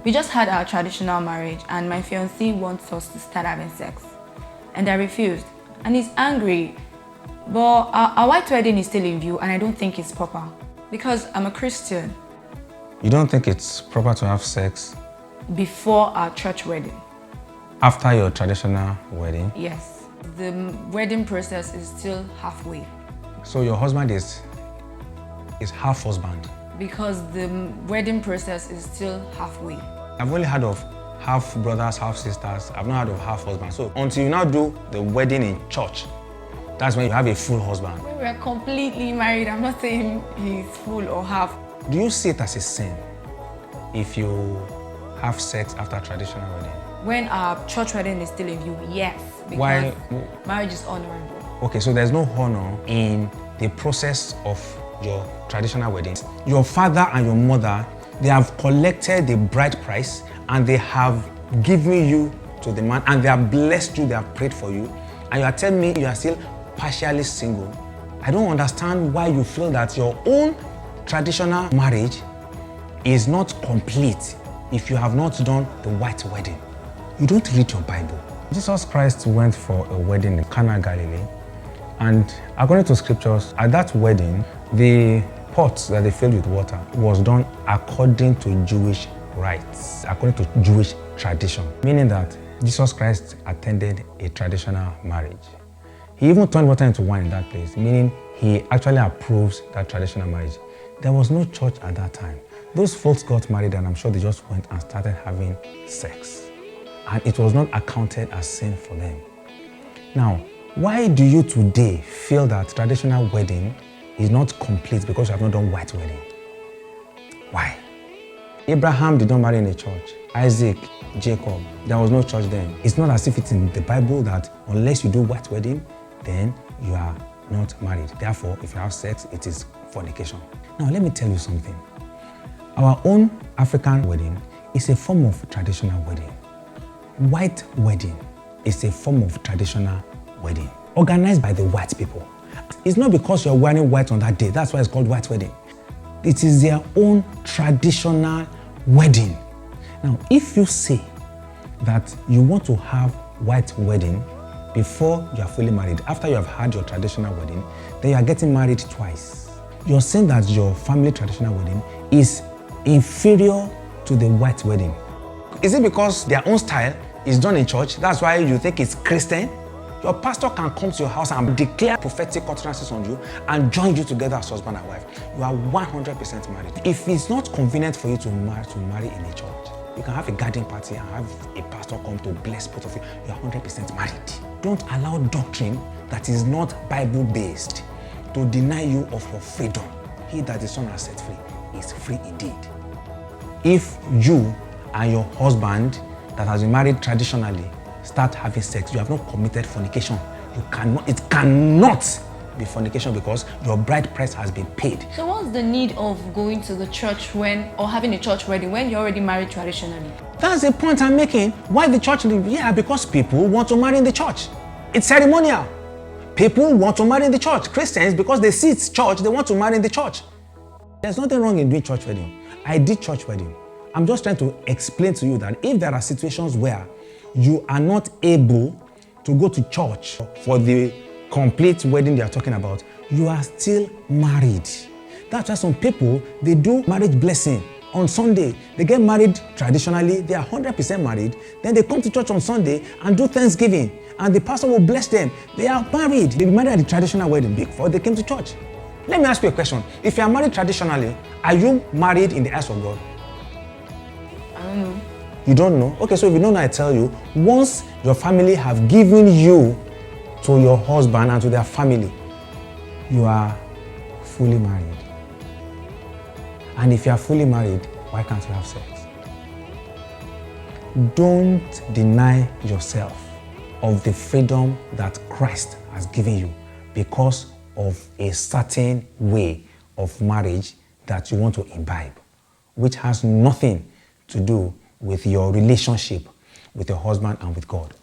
We just had our traditional marriage and my fiancé wants us to start having sex. And I refused. And he's angry. But our white wedding is still in view and I don't think it's proper. Because I'm a Christian. You don't think it's proper to have sex? Before our church wedding. After your traditional wedding? Yes. The wedding process is still halfway. So your husband is half husband? Because the wedding process is still halfway. I've only heard of half brothers, half sisters. I've not heard of half husband. So until you now do the wedding in church, that's when you have a full husband. When we're completely married, I'm not saying he's full or half. Do you see it as a sin if you have sex after traditional wedding? When our church wedding is still in view, yes. Because Why? Marriage is honorable. Okay, so there's no honor in the process of your traditional wedding. Your father and your mother, they have collected the bride price and they have given you to the man and they have blessed you, they have prayed for you. And you are telling me you are still partially single. I don't understand why you feel that your own traditional marriage is not complete if you have not done the white wedding. You don't read your Bible. Jesus Christ went for a wedding in Cana, Galilee. And according to scriptures, at that wedding, the pots that they filled with water was done according to Jewish rites, according to Jewish tradition. Meaning that Jesus Christ attended a traditional marriage. He even turned water into wine in that place, meaning he actually approves that traditional marriage. There was no church at that time. Those folks got married and I'm sure they just went and started having sex. And it was not accounted as sin for them. Now, why do you today feel that traditional wedding is not complete because you have not done white wedding? Why? Abraham did not marry in a church. Isaac, Jacob, there was no church then. It's not as if it's in the Bible that unless you do white wedding, then you are not married. Therefore, if you have sex, it is fornication. Now, let me tell you something. Our own African wedding is a form of traditional wedding. White wedding is a form of traditional wedding organized by the white people. It's not because you're wearing white on that day. That's why it's called white wedding. It is their own traditional wedding. Now, if you say that you want to have white wedding before you are fully married, after you have had your traditional wedding, then you are getting married twice. You're saying that your family traditional wedding is inferior to the white wedding. Is it because their own style is done in church? That's why you think it's Christian? Your pastor can come to your house and declare prophetic utterances on you and join you together as husband and wife. You are 100% married. If it's not convenient for you to marry in a church, you can have a garden party and have a pastor come to bless both of you. You are 100% married. Don't allow doctrine that is not Bible-based to deny you of your freedom. He that the Son has set free is free indeed. If you and your husband that has been married traditionally start having sex, you have not committed fornication. It cannot be fornication because your bride price has been paid. So what's the need of going to the church or having a church wedding when you're already married traditionally? That's the point I'm making. Why the church? Yeah, because people want to marry in the church. It's ceremonial. People want to marry in the church. Christians, because they see it's church, they want to marry in the church. There's nothing wrong in doing church wedding. I did church wedding. I'm just trying to explain to you that if there are situations where you are not able to go to church for the complete wedding they are talking about, you are still married. That's why some people, they do marriage blessing on Sunday. They get married traditionally, they are 100% married. Then they come to church on Sunday and do Thanksgiving and the pastor will bless them. They are married. They married at the traditional wedding before they came to church. Let me ask you a question. If you are married traditionally, are you married in the eyes of God? I don't know. You don't know? Okay, so if you don't know, I tell you, once your family have given you to your husband and to their family, you are fully married. And if you are fully married, why can't you have sex? Don't deny yourself of the freedom that Christ has given you because of a certain way of marriage that you want to imbibe, which has nothing to do with your relationship with your husband and with God.